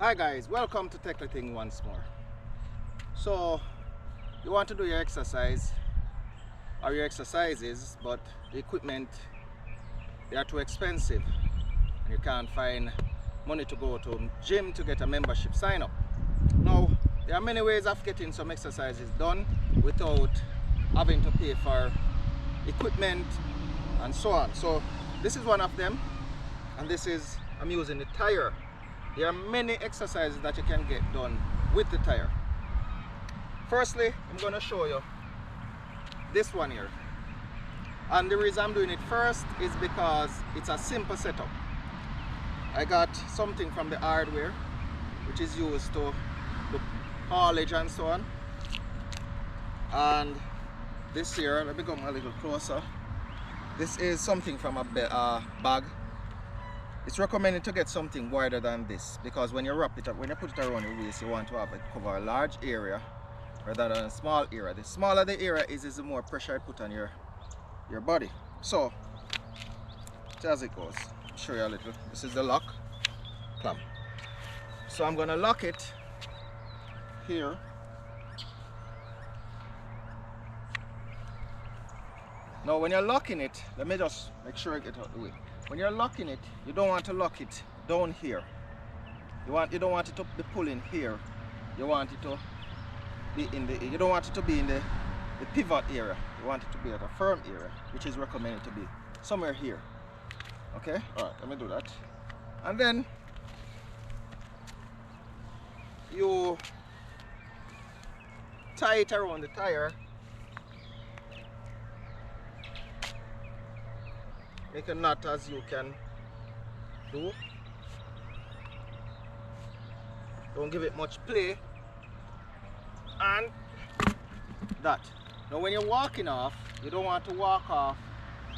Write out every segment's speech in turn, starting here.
Hi guys, welcome to Techleting once more. So you want to do your exercise or your exercises, but the equipment, they are too expensive and you can't find money to go to gym to get a membership sign up. Now there are many ways of getting some exercises done without having to pay for equipment and so on. So this is one of them, and this is, I'm using the Tyre. There are many exercises that you can get done with the Tyre. Firstly, I'm going to show you this one here. And the reason I'm doing it first is because it's a simple setup. I got something from the hardware which is used to the haulage and so on. And this here, let me come a little closer. This is something from a bag. It's recommended to get something wider than this because when you wrap it up, when you put it around your waist, you want to have it cover a large area rather than a small area. The smaller the area is the more pressure you put on your body. So, as it goes, I'll show you a little. This is the lock clamp. So I'm gonna lock it here. Now when you're locking it, let me just make sure I get out of the way. When you're locking it, you don't want to lock it down here. You don't want it to be pulling here. You want it to be in the, you don't want it to be in the pivot area. You want it to be at a firm area, which is recommended to be somewhere here. Okay, all right, let me do that. And then you tie it around the tire. Make a knot as you can do. Don't give it much play. And that. Now when you're walking off, you don't want to walk off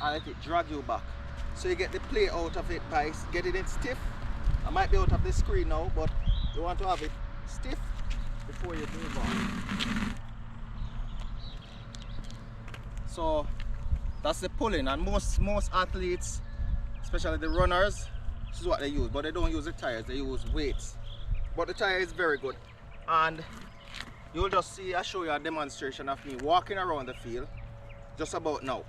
and let it drag you back. So you get the play out of it by getting it stiff. I might be out of the screen now, but you want to have it stiff before you move on. So that's the pulling, and most athletes, especially the runners, this is what they use, but they don't use the tires, they use weights. But the tire is very good, and you'll just see, I show you a demonstration of me walking around the field just about now.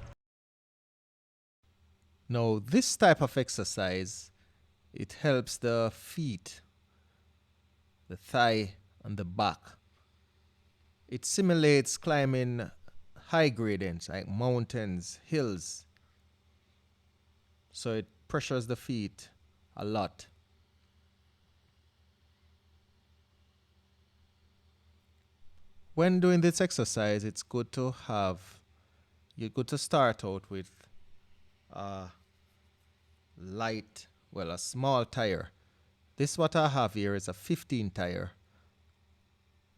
Now, this type of exercise, it helps the feet, the thigh, and the back. It simulates climbing high gradients like mountains, hills. So it pressures the feet a lot. When doing this exercise, it's good to start out with a a small tire. This what I have here is a 15 tire,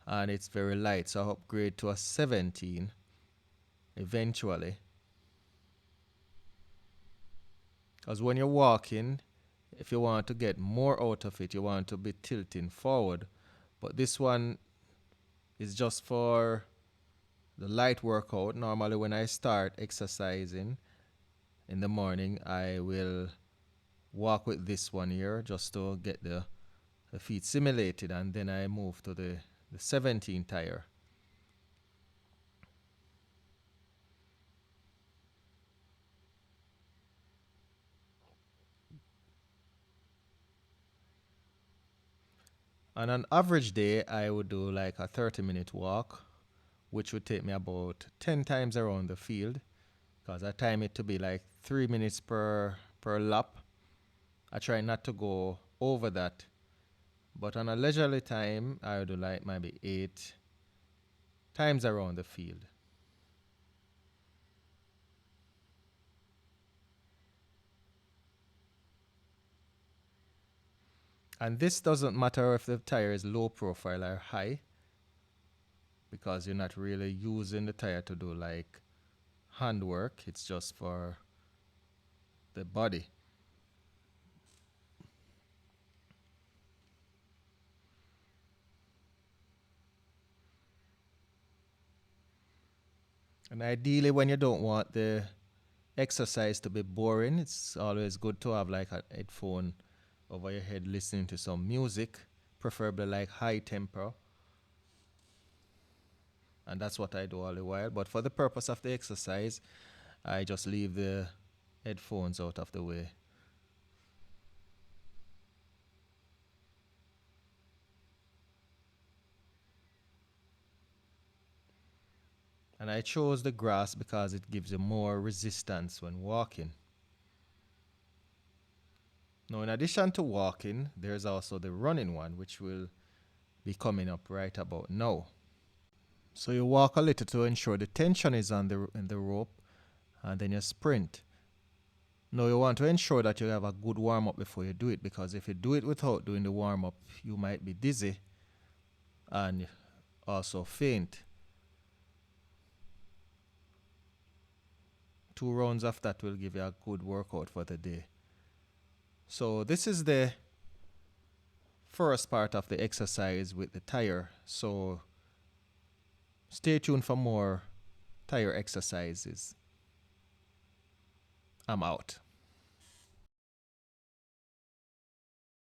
and it's very light, so I'll upgrade to a 17 eventually. Because when you're walking, if you want to get more out of it, you want to be tilting forward. But this one is just for the light workout. Normally when I start exercising in the morning, I will walk with this one here just to get the feet simulated, and then I move to the 17 tire. On an average day, I would do like a 30-minute walk, which would take me about 10 times around the field, because I time it to be like 3 minutes per lap. I try not to go over that. But on a leisurely time, I would do like maybe 8 times around the field. And this doesn't matter if the tire is low profile or high, because you're not really using the tire to do like handwork. It's just for the body. And ideally, when you don't want the exercise to be boring, it's always good to have like a headphone over your head listening to some music preferably like high tempo. And that's what I do all the while. But for the purpose of the exercise, I just leave the headphones out of the way. And I chose the grass because it gives you more resistance when walking. Now, in addition to walking, there's also the running one, which will be coming up right about now. So you walk a little to ensure the tension is on the rope, and then you sprint. Now you want to ensure that you have a good warm up before you do it, because if you do it without doing the warm up, you might be dizzy and also faint. 2 rounds of that will give you a good workout for the day. So this is the first part of the exercise with the Tyre. So stay tuned for more Tyre exercises. I'm out.